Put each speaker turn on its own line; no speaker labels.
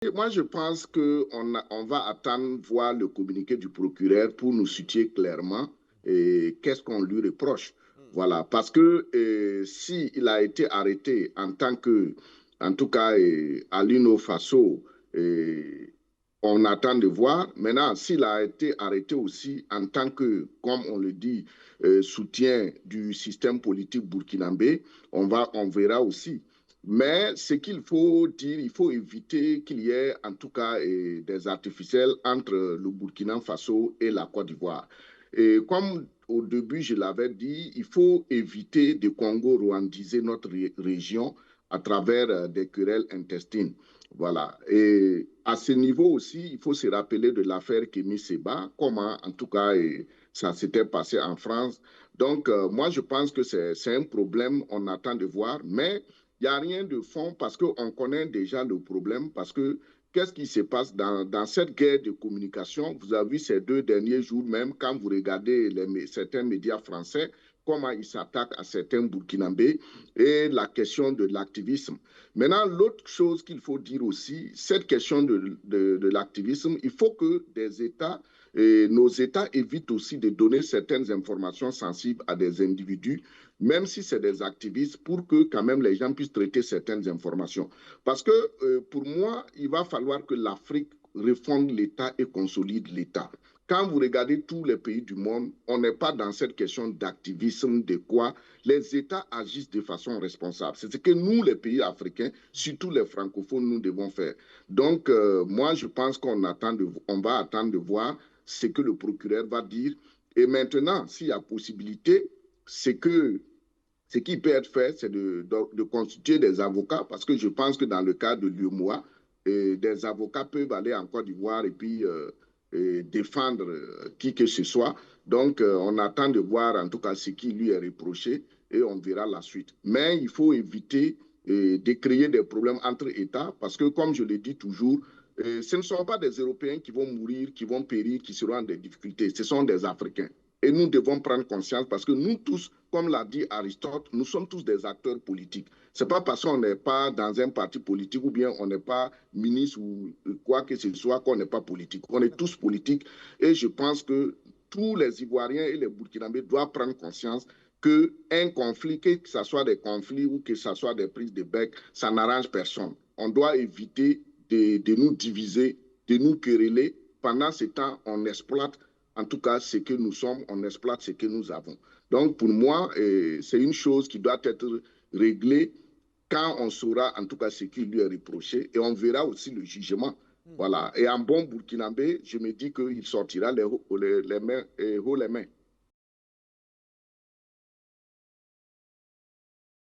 Et moi, je pense qu'on va attendre voir le communiqué du procureur pour nous situer clairement qu'est-ce qu'on lui reproche. Voilà, parce que s'il a été arrêté en tant que, en tout cas, à l'Uno Faso, on attend de voir. Maintenant, s'il a été arrêté aussi en tant que, comme on le dit, soutien du système politique burkinabé, on verra aussi. Mais ce qu'il faut dire, il faut éviter qu'il y ait en tout cas des artificiels entre le Burkina Faso et la Côte d'Ivoire. Et comme au début je l'avais dit, il faut éviter de congo-rwandiser notre région à travers des querelles intestines. Voilà. Et à ce niveau aussi, il faut se rappeler de l'affaire Kémy Seba, comment en tout cas ça s'était passé en France. Donc, moi, je pense que c'est un problème, on attend de voir, mais il n'y a rien de fond parce qu'on connaît déjà le problème, parce que qu'est-ce qui se passe dans cette guerre de communication? Vous avez vu ces 2 derniers jours même, quand vous regardez certains médias français, comment ils s'attaquent à certains Burkinabés et la question de l'activisme. Maintenant, l'autre chose qu'il faut dire aussi, cette question de l'activisme, il faut que des États, nos États évitent aussi de donner certaines informations sensibles à des individus, même si c'est des activistes, pour que quand même les gens puissent traiter certaines informations. Parce que pour moi, il va falloir que l'Afrique refonde l'État et consolide l'État. Quand vous regardez tous les pays du monde, on n'est pas dans cette question d'activisme, de quoi les États agissent de façon responsable. C'est ce que nous, les pays africains, surtout les francophones, nous devons faire. Donc, moi, je pense qu'on va attendre de voir ce que le procureur va dire. Et maintenant, s'il y a possibilité, ce qui peut être fait, c'est de constituer des avocats, parce que je pense que dans le cas de l'UMOA, des avocats peuvent aller en Côte d'Ivoire et puis défendre qui que ce soit. Donc, on attend de voir en tout cas ce qui lui est reproché et on verra la suite. Mais il faut éviter de créer des problèmes entre États, parce que, comme je le dis toujours, ce ne sont pas des Européens qui vont mourir, qui vont périr, qui seront en des difficultés. Ce sont des Africains. Et nous devons prendre conscience parce que nous tous, comme l'a dit Aristote, nous sommes tous des acteurs politiques. Ce n'est pas parce qu'on n'est pas dans un parti politique ou bien on n'est pas ministre ou quoi que ce soit qu'on n'est pas politique. On est tous politiques et je pense que tous les Ivoiriens et les Burkinabés doivent prendre conscience qu'un conflit, que ce soit des conflits ou que ce soit des prises de bec, ça n'arrange personne. On doit éviter de nous diviser, de nous quereller. Pendant ce temps, on exploite en tout cas ce que nous sommes, on exploite ce que nous avons. Donc pour moi, c'est une chose qui doit être réglée quand on saura en tout cas ce qui lui est reproché et on verra aussi le jugement. Voilà. Et en bon burkinabé, je me dis qu'il sortira les mains, haut les mains.